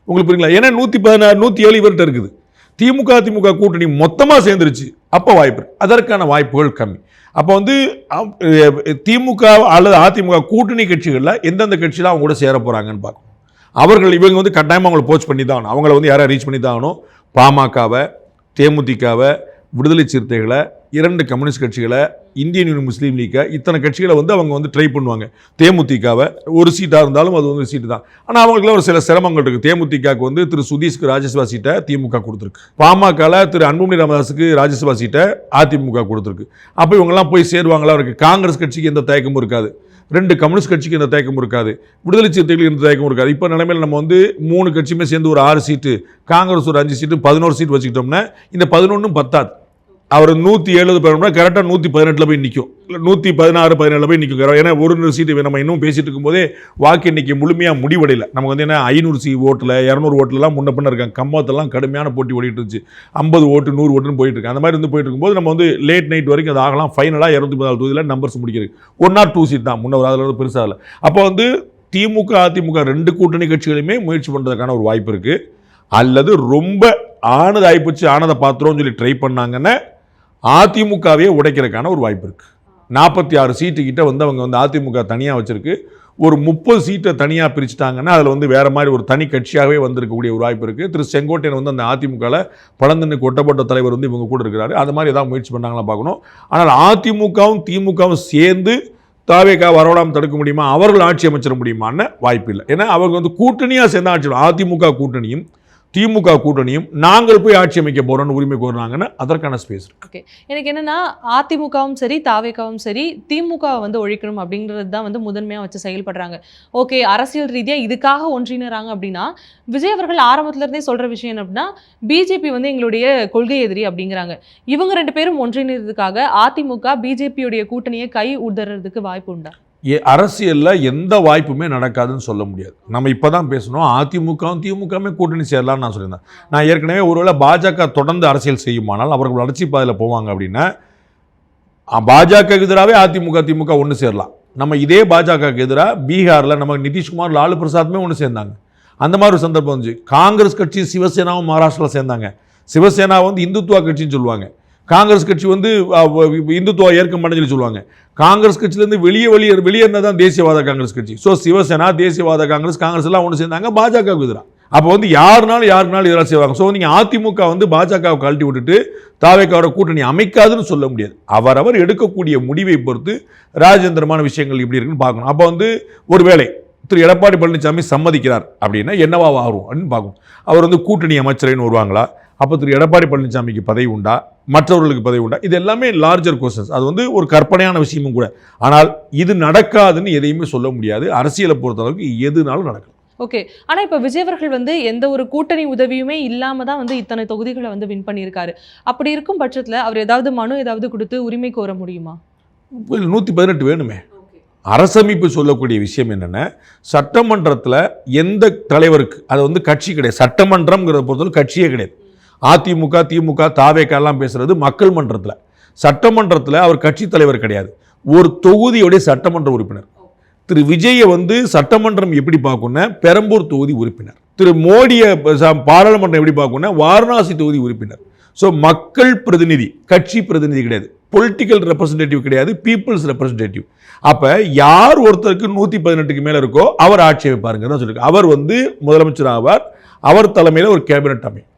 உங்களுக்கு புரியுங்களா? ஏன்னா 116 107 இவர்கிட்ட இருக்குது. திமுக அதிமுக கூட்டணி மொத்தமாக சேர்ந்துருச்சு, அப்போ வாய்ப்பு இருக்கு. அதற்கான வாய்ப்புகள் கம்மி. அப்போ வந்து திமுக அல்லது அதிமுக கூட்டணி கட்சிகளில் எந்தெந்த கட்சியில் அவங்க கூட சேர போகிறாங்கன்னு பார்க்கணும். இவங்க வந்து கட்டாயமாக அவங்களை போஸ்ட் பண்ணி தான் ஆகணும். அவங்கள வந்து யாராவது ரீச் பண்ணி தான் ஆகணும். பாமகவை, தேமுதிகவை, விடுதலை சிறுத்தைகளை, 2 கம்யூனிஸ்ட் கட்சிகளை, இந்தியன் யூனியன் முஸ்லீம் லீக்கை, இத்தனை கட்சிகளை வந்து அவங்க வந்து ட்ரை பண்ணுவாங்க. தேமுதிகவை ஒரு சீட்டாக இருந்தாலும் அது வந்து சீட்டு தான். ஆனால் அவங்களுக்குலாம் ஒரு சில சிரமங்கள் இருக்குது. தேமுதிகவுக்கு வந்து திரு சுதீஷ்க்கு ராஜ்யசபா சீட்டை திமுக கொடுத்துருக்கு. பாமகவில் திரு அன்புமணி ராமதாஸுக்கு ராஜ்யசபா சீட்டை அதிமுக கொடுத்துருக்கு. அப்போ இவங்கெல்லாம் போய் சேருவாங்களா இருக்குது. காங்கிரஸ் கட்சிக்கு எந்த தயக்கமும் இருக்காது. 2 கம்யூனிஸ்ட் கட்சிக்கு எந்த தயக்கமும் இருக்காது. விடுதலை சிறுத்தைகளுக்கு எந்த தயக்கமும் இருக்காது. இப்போ நிலைமையில் நம்ம வந்து 3 கட்சியுமே சேர்ந்து ஒரு 6 சீட்டு, காங்கிரஸ் ஒரு 5 சீட்டு, 11 சீட் வச்சுக்கிட்டோம்னா இந்த 11 பத்தாது. அவர் 170 பேர் கரெக்டாக 118 போய் நிற்கும், இல்லை 116 17 போய் நிற்கும். ஏன்னா ஒரு சீட்டு நம்ம இன்னும் பேசிட்டு இருக்கும்போதே வாக்கு எண்ணிக்கை முழுமையாக முடிவடையில். நமக்கு வந்து என்ன 500 ஓட்டில் 200 ஓட்டிலலாம் முன்ன பின்ன இருக்காங்க. கம்பத்தெல்லாம் கடுமையான போட்டி ஓடிட்டு இருந்துச்சு. 50 ஓட்டு 100 ஓட்டுன்னு போயிட்டு இருக்கு. அந்த மாதிரி வந்து போயிட்டு இருக்கும்போது நம்ம வந்து லேட் நைட் வரைக்கும் அது ஆகலாம். ஃபைனலாக 214 தொகுதியில் நம்பர்ஸ் முடிக்கிறது 1 or 2 சீட் தான் முன்ன, அதில் வந்து பெருசாக இல்லை. அப்போ வந்து திமுக அதிமுக 2 கூட்டணி கட்சிகளுமே முயற்சி பண்ணுறதுக்கான ஒரு வாய்ப்பு இருக்குது. அல்லது ரொம்ப ஆனது ஆகிப்போச்சு, ஆனதை பார்த்துருவோம்னு சொல்லி ட்ரை பண்ணாங்கன்னா அதிமுகவே உடைக்கிறதுக்கான ஒரு வாய்ப்பு இருக்குது. 46 சீட்டு கிட்ட வந்து அவங்க வந்து அதிமுக தனியாக வச்சிருக்கு. ஒரு 30 சீட்டை தனியாக பிரிச்சுட்டாங்கன்னா அதில் வந்து வேறு மாதிரி ஒரு தனி கட்சியாகவே வந்திருக்கக்கூடிய ஒரு வாய்ப்பு இருக்குது. திரு செங்கோட்டையன் வந்து அந்த அதிமுகவில் பழந்தன்னு கொட்டப்பட்ட தலைவர் வந்து இவங்க கூட இருக்கிறாரு. அது மாதிரி ஏதாவது முயற்சி பண்ணாங்களா பார்க்கணும். ஆனால் அதிமுகவும் திமுகவும் சேர்ந்து தாவேகா வரவிடாமல் தடுக்க முடியுமா, அவர்கள் ஆட்சி அமைச்சிட முடியுமான்னு வாய்ப்பு இல்லை. ஏன்னா அவங்க வந்து கூட்டணியாக சேர்ந்து ஆட்சி, அதிமுக கூட்டணியும் திமுக கூட்டணியும் நாங்கள் போய் ஆட்சி அமைக்க போகிறோன்னு உரிமை கோருனாங்கன்னா அதற்கான ஸ்பேஸ் இருக்குது. ஓகே, எனக்கு என்னென்னா அதிமுகவும் சரி தாவேகாவும் சரி திமுகவை வந்து ஒழிக்கணும் அப்படிங்கிறது தான் வந்து முதன்மையாக வச்சு செயல்படுறாங்க. ஓகே, அரசியல் ரீதியாக இதுக்காக ஒன்றிணைறாங்க அப்படின்னா விஜய் அவர்கள் ஆரம்பத்துலேருந்தே சொல்கிற விஷயம் என்ன அப்படின்னா பிஜேபி வந்து எங்களுடைய கொள்கை எதிரி அப்படிங்கிறாங்க. இவங்க 2 பேரும் ஒன்றிணைறதுக்காக அதிமுக பிஜேபியுடைய கூட்டணியை கை உதறதுக்கு வாய்ப்பு உண்டா? அரசியலில் எந்த வாய்ப்புமே நடக்காதுன்னு சொல்ல முடியாது. நம்ம இப்போ தான் பேசணும் அதிமுகவும் திமுகவுமே கூட்டணி சேரலான்னு நான் சொல்லியிருந்தேன். நான் ஏற்கனவே ஒருவேளை பாஜக தொடர்ந்து அரசியல் செய்யுமானால் அவர்கள் வளர்ச்சி பாதையில் போவாங்க அப்படின்னா பாஜக எதிராகவே அதிமுக திமுக ஒன்று சேரலாம். நம்ம இதே பாஜகவுக்கு எதிராக பீகாரில் நம்ம நிதிஷ்குமார் லாலு பிரசாத்துமே ஒன்று சேர்ந்தாங்க. அந்த மாதிரி ஒரு சந்தர்ப்பம் வந்துச்சு. காங்கிரஸ் கட்சி சிவசேனாவும் மகாராஷ்டிராவில் சேர்ந்தாங்க. சிவசேனா வந்து இந்துத்துவா கட்சின்னு சொல்லுவாங்க, காங்கிரஸ் கட்சி வந்து இந்துத்துவா ஏற்க மாட்டேன்னு சொல்லி சொல்லுவாங்க. காங்கிரஸ் கட்சியிலேருந்து வெளியேறினது தான் தேசியவாத காங்கிரஸ் கட்சி. ஸோ சிவசேனா, தேசியவாத காங்கிரஸ் எல்லாம் ஒன்று சேர்ந்தாங்க பாஜகவுக்கு எதிராக. அப்போ வந்து யாருனாலும் எதிராக செய்வாங்க. ஸோ நீங்கள் அதிமுக வந்து பாஜகவை கழட்டி விட்டுட்டு தாவேகாவோட கூட்டணி அமைக்காதுன்னு சொல்ல முடியாது. அவரவர் எடுக்கக்கூடிய முடிவை பொறுத்து ராஜேந்திரமான விஷயங்கள் எப்படி இருக்குன்னு பார்க்கணும். அப்போ வந்து ஒருவேளை திரு எடப்பாடி பழனிசாமி சம்மதிக்கிறார் அப்படின்னா என்னவா ஆகும் அப்படின்னு பார்க்கணும். அவர் வந்து கூட்டணி அமைச்சரைன்னு வருவாங்களா, அப்போ திரு எடப்பாடி பழனிசாமிக்கு பதவி உண்டா, மற்றவர்களுக்கு பதவி உண்டா, இது எல்லாமே லார்ஜர் கொஸ்டின்ஸ். அது வந்து ஒரு கற்பனையான விஷயமும் கூட. ஆனால் இது நடக்காதுன்னு எதையுமே சொல்ல முடியாது. அரசியலை பொறுத்தளவுக்கு எதுனாலும் நடக்கும். ஓகே. ஆனா இப்ப விஜய் அவர்கள் வந்து எந்த ஒரு கூட்டணி உதவியுமே இல்லாம தான் வந்து இத்தனை தொகுதிகளை வந்து வின் பண்ணியிருக்காரு. அப்படி இருக்கும் பட்சத்துல அவர் ஏதாவது மனு ஏதாவது கொடுத்து உரிமை கோர முடியுமா? 118 வேணுமே. அரசமைப்பு சொல்லக்கூடிய விஷயம் என்னென்னா, சட்டமன்றத்தில் எந்த தலைவருக்கு, அது வந்து கட்சி கிடையாது, சட்டமன்றம்ங்கிறத பொறுத்தவரை கட்சியே கிடையாது. அதிமுக திமுக தாவேக்கெல்லாம் பேசுறது மக்கள் மன்றத்தில். சட்டமன்றத்தில் அவர் கட்சி தலைவர் கிடையாது, ஒரு தொகுதியுடைய சட்டமன்ற உறுப்பினர். திரு விஜயை வந்து சட்டமன்றம் எப்படி பார்க்கணும்னா பெரம்பூர் தொகுதி உறுப்பினர், திரு மோடியை பாராளுமன்றம் எப்படி பார்க்கணும்னா வாரணாசி தொகுதி உறுப்பினர். ஸோ மக்கள் பிரதிநிதி, கட்சி பிரதிநிதி கிடையாது, பொலிட்டிக்கல் ரெப்ரசன்டேட்டிவ் கிடையாது, பீப்புள்ஸ் ரெப்ரசன்டேட்டிவ். அப்போ யார் ஒருத்தருக்கு 118க்கு மேலே இருக்கோ அவர் ஆட்சி வைப்பாருங்க தான் சொல்லியிருக்கு. அவர் வந்து முதலமைச்சர் ஆவார், அவர் தலைமையில் ஒரு கேபினட் அமையும்.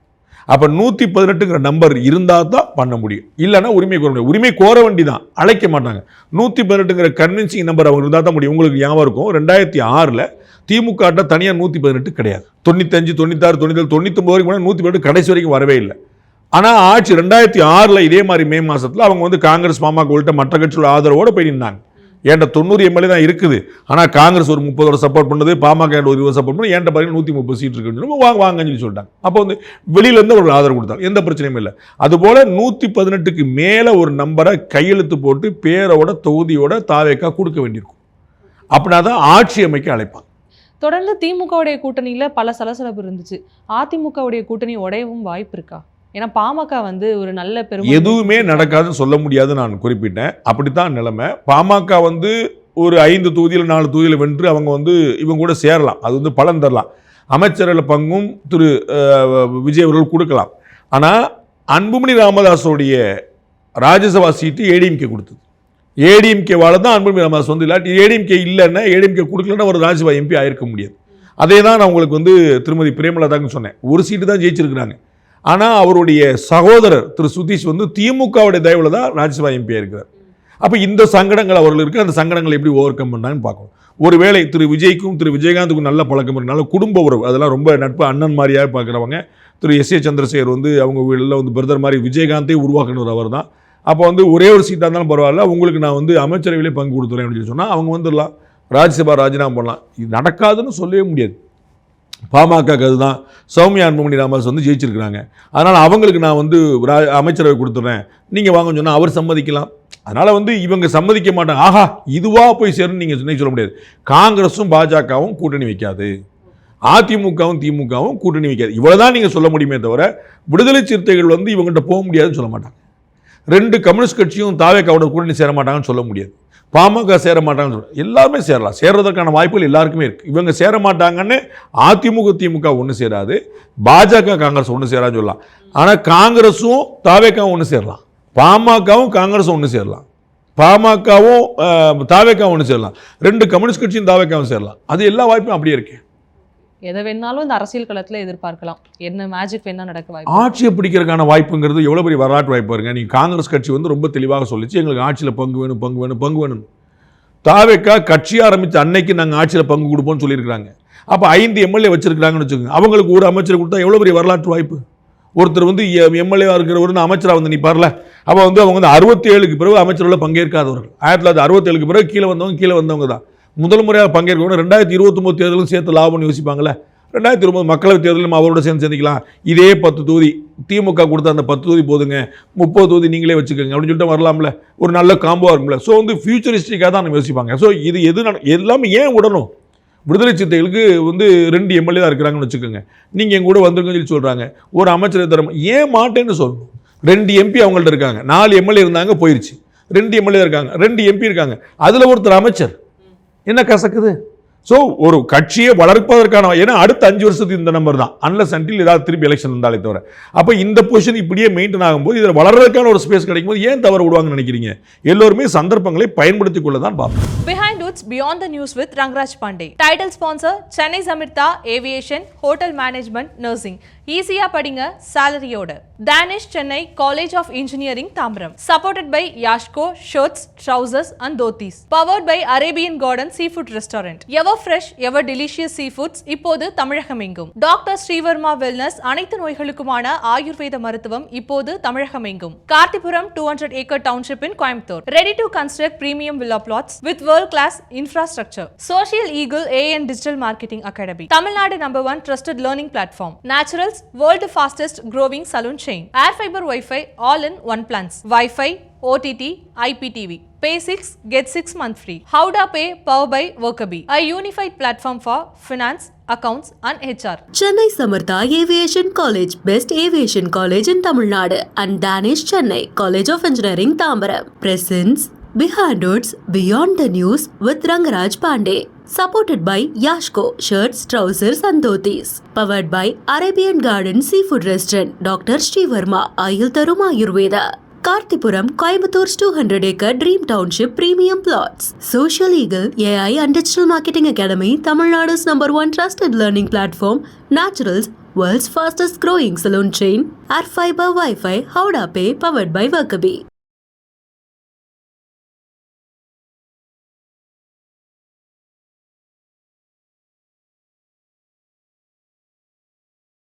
அப்போ 118ங்கிற நம்பர் இருந்தால் தான் பண்ண முடியும், இல்லைன்னா உரிமை கோர முடியும். உரிமை கோர வேண்டி தான், அழைக்க மாட்டாங்க. 118ங்கிற கன்வின்சிங் நம்பர் அவங்க இருந்தால் தான் முடியும். உங்களுக்கு ஞாபகம் இருக்கும், 2006 திமுக தனியாக 118 கிடையாது. 95 96 97 99 வரைக்கும் 118 கடைசி வரைக்கும் வரவே இல்லை. ஆனால் ஆட்சி 2006 இதே மாதிரி மே மாதத்தில் அவங்க வந்து காங்கிரஸ் பாமக உள்ளிட்ட மற்ற கட்சியோட ஆதரவோடு போய் நின்னாங்க. ஏன்ட்ட 90 எம்எல்ஏ தான் இருக்குது, ஆனால் காங்கிரஸ் ஒரு 30 சப்போர்ட் பண்ணுது, பாமக ஒரு 20 சப்போர்ட் பண்ணி, ஏன்ட்ட பாருங்க 130 சீட் இருக்குன்னு வாங்கன்னு சொல்லி சொல்லிட்டாங்க. அப்போ வந்து வெளியிலேருந்து ஒரு ஆதரவு கொடுத்தாங்க, எந்த பிரச்சனையும் இல்லை. அதுபோல் 118க்கு மேலே ஒரு நம்பரை கையெழுத்து போட்டு பேரோட தொகுதியோட தாவேக்கா கொடுக்க வேண்டியிருக்கும். அப்படின்னா தான் ஆட்சி அமைக்க அழைப்பாங்க. தொடர்ந்து திமுகவுடைய கூட்டணியில பல சலசலப்பு இருந்துச்சு. அதிமுகவுடைய கூட்டணி உடையவும் வாய்ப்பு இருக்கா? ஏன்னா பாமக வந்து ஒரு நல்ல எதுவுமே நடக்காதுன்னு சொல்ல முடியாது நான் குறிப்பிட்டேன். அப்படித்தான் நிலைமை. பாமக வந்து ஒரு 5 தொகுதியில் 4 தொகுதியில் வென்று அவங்க வந்து இவங்க கூட சேரலாம், அது வந்து பலன் தரலாம். அமைச்சர்கள் பங்கும் திரு விஜய் அவர்கள் கொடுக்கலாம். ஆனால் அன்புமணி ராமதாஸோடைய ராஜ்யசபா சீட்டு ஏடிஎம்கே கொடுத்தது. ஏடிஎம்கேவால் தான் அன்புமணி ராமதாஸ் வந்து, இல்லாட்டி ஏடிஎம்கே இல்லைன்னா, ஏடிஎம்கே கொடுக்கலன்னா ஒரு ராஜ்யசபா எம்பி ஆயிருக்க முடியாது. அதே தான் நான் உங்களுக்கு வந்து திருமதி பிரேமலதான்னு சொன்னேன், ஒரு சீட்டு தான் ஜெயிச்சிருக்கிறாங்க. ஆனால் அவருடைய சகோதரர் திரு சுதீஷ் வந்து திமுகவுடைய தயவில் தான் ராஜ்யசபா எம்பியாக இருக்கிறார். அப்போ இந்த சங்கடங்கள் அவர்கள் இருக்குது, அந்த சங்கடங்களை எப்படி ஓவர் கம் பண்ணாங்கன்னு பார்க்கணும். ஒருவேளை திரு விஜய்க்கும் திரு விஜயகாந்துக்கும் நல்ல பழக்கம் இருக்கனால குடும்ப உறவு அதெல்லாம் ரொம்ப நட்பு அண்ணன் மாதிரியாக பார்க்குறவங்க. திரு எஸ் ஏ சந்திரசேகர் வந்து அவங்க வீட்டில் வந்து பிரதர் மாதிரி விஜயகாந்தே உருவாக்குனவர் அவர் தான். அப்போ வந்து ஒரே ஒரு சீட்டாக இருந்தாலும் பரவாயில்ல, உங்களுக்கு நான் வந்து அமைச்சரவையிலே பங்கு கொடுத்துறேன் அப்படின்னு சொன்னால் அவங்க வந்துடலாம், ராஜ்யசபா ராஜினாமா பண்ணலாம். இது நடக்காதுன்னு சொல்லவே முடியாது. பாமக அதுதான், சௌமியா அன்புமணி ராமதாஸ் வந்து ஜெயிச்சிருக்கிறாங்க, அதனால் அவங்களுக்கு நான் வந்து அமைச்சரவை கொடுத்துட்றேன், நீங்கள் வாங்கன்னு சொன்னால் அவர் சம்மதிக்கலாம். அதனால் வந்து இவங்க சம்மதிக்க மாட்டாங்க. ஆஹா இதுவாக போய் சேருன்னு நீங்கள் சொல்ல முடியாது. காங்கிரஸும் பாஜகவும் கூட்டணி வைக்காது, அதிமுகவும் திமுகவும் கூட்டணி வைக்காது, இவ்வளோதான் நீங்கள் சொல்ல முடியுமே தவிர விடுதலை சிறுத்தைகள் வந்து இவங்ககிட்ட போக முடியாதுன்னு சொல்ல மாட்டாங்க. 2 கம்யூனிஸ்ட் கட்சியும் தாவேக்காவோட கூட்டணி சேர மாட்டாங்கன்னு சொல்ல முடியாது. பாமக சேர மாட்டாங்கன்னு சொல்ல, எல்லாருமே சேரலாம், சேர்றதுக்கான வாய்ப்புகள் எல்லாருக்குமே இருக்குது. இவங்க சேர மாட்டாங்கன்னு அதிமுக திமுக ஒன்று சேராது, பாஜக காங்கிரஸ் ஒன்று சேராதுன்னு சொல்லலாம். ஆனால் காங்கிரஸும் தாவேக்காவும் ஒன்று சேரலாம், பாமகவும் காங்கிரஸும் ஒன்று சேரலாம், பாமகவும் தாவேக்காவும் ஒன்று சேரலாம், 2 கம்யூனிஸ்ட் கட்சியும் தாவேக்காவும் சேரலாம். அது எல்லா வாய்ப்பும் அப்படியே இருக்கு. எதை வேணாலும் இந்த அரசியல் களத்தில் எதிர்பார்க்கலாம், என்ன மேஜிக் வேணா நடக்க வாய்ப்பு. ஆட்சியை பிடிக்கிறதுக்கான வாய்ப்புங்கிறது எவ்வளோ பெரிய வரலாற்று வாய்ப்பு பாருங்க. நீங்கள் காங்கிரஸ் கட்சி வந்து ரொம்ப தெளிவாக சொல்லிச்சு, எங்களுக்கு ஆட்சியில் பங்கு வேணும் பங்கு வேணும் பங்கு வேணும். தாவேக்கா கட்சி ஆரம்பித்த அன்னைக்கு நாங்கள் ஆட்சியில் பங்கு கொடுப்போம்னு சொல்லியிருக்கிறாங்க. அப்போ 5 எம்எல்ஏ வச்சிருக்கிறாங்கன்னு வச்சுக்கோங்க, அவங்களுக்கு ஒரு அமைச்சர் கொடுத்தா எவ்வளோ பெரிய வரலாற்று வாய்ப்பு. ஒருத்தர் வந்து எம்எல்ஏவாக இருக்கிறவர் அமைச்சராக வந்து நிற்பார்ல, அப்போ வந்து அவங்க வந்து 67க்கு பிறகு அமைச்சர்களில் பங்கேற்காதவர்கள். 1967க்கு பிறகு கீழே வந்தவங்க தான் முதல் முறையாக பங்கேற்கணும். 2029 தேர்தலும் சேர்த்து லாபம்னு யோசிப்பாங்களே. 2029 மக்களவை தேர்தலும் அவரோட சேர்ந்துக்கலாம். இதே 10 தொகுதி திமுக கொடுத்த அந்த 10 தொகுதி போதுங்க, 30 தொகுதி நீங்களே வச்சுக்கோங்க அப்படின்னு சொல்லிட்டு வரலாம்ல, ஒரு நல்ல காம்போவாக இருக்கும்ல. ஸோ வந்து ஃபியூச்சரிஸ்டிக்காக தான் நம்ம யோசிப்பாங்க. ஸோ இது எல்லாமே ஏன் விடணும்? விடுதலை சிறுத்தைகளுக்கு வந்து 2 எம்எல்ஏ தான் இருக்கிறாங்கன்னு வச்சுக்கோங்க, நீங்கள் எங்க கூட வந்துருங்கன்னு சொல்லி சொல்கிறாங்க, ஒரு அமைச்சரை தர ஏன் மாட்டேன்னு சொல்லணும். 2 எம்பி அவங்கள்ட்ட இருக்காங்க, 4 எம்எல்ஏ இருந்தாங்க போயிடுச்சு, 2 எம்எல்ஏ இருக்காங்க, 2 எம்பி இருக்காங்க, அதில் ஒருத்தர் அமைச்சர், என்ன கசக்குது? ஸோ ஒரு கட்சியை வளர்ப்பதற்கான, ஏன்னா அடுத்த 5 வருஷத்துக்கு இந்த நம்பர் தான், அன்லஸ் அன்டில் ஏதாவது திருப்பி எலெக்ஷன் இருந்தாலே தவிர. அப்போ இந்த பொசிஷன் இப்படியே மெயின்டைன் ஆகும்போது இதில் வளர்றதுக்கான ஒரு ஸ்பேஸ் கிடைக்கும் போது ஏன் தவறு விடுவாங்கன்னு நினைக்கிறீங்க? எல்லோருமே சந்தர்ப்பங்களை பயன்படுத்திக் கொள்ள தான் பார்ப்போம். Behind Roots Beyond the News with Rangraj Pandey. Title sponsor Chennai Samirtha Aviation, Hotel Management, Nursing. ஈஸியா படிங்க சாலரியோட. Danish Chennai College of Engineering Tambaram. Supported by Yashko shirts, trousers and dhotis. Powered by Arabian Garden Seafood Restaurant. Ever fresh, ever delicious seafoods இப்போது தமிழகமெங்கும். Doctor Sreevarma wellness அனைத்து நோய்களுக்குமான ஆயுர்வேத மருத்துவம் இப்போது தமிழகமெங்கும். கார்த்திபுரம் 200 acre township in Coimbatore. Ready to construct premium villa plots with world class infrastructure. Social Eagle AN Digital Marketing Academy. Tamilnadu #1 trusted learning platform. Naturals world fastest growing salon chain. Air fiber Wi-Fi all in one plans. Wi-Fi, OTT, IPTV. Pay 6, get 6 month free. Howda Pay powered by Workabi. A unified platform for finance, accounts and HR. Chennai Samartha Aviation College, best aviation college in Tamil Nadu, and Danish Chennai College of Engineering Tambaram presents Behind Hoods Beyond the News with Rangaraj Pandey. Supported by Yashko shirts, trousers and dhotis. Powered by Arabian Garden Seafood Restaurant. Dr. Srivarma Ayil Tarum Ayurveda. Karthipuram, Coimbatore 200 acre Dream Township Premium Plots. Social Eagle AI and Digital Marketing Academy, Tamil Nadu's #1 trusted learning platform. Naturals, world's fastest growing salon chain. Air fiber Wi-Fi, Howda Pay powered by Workabi.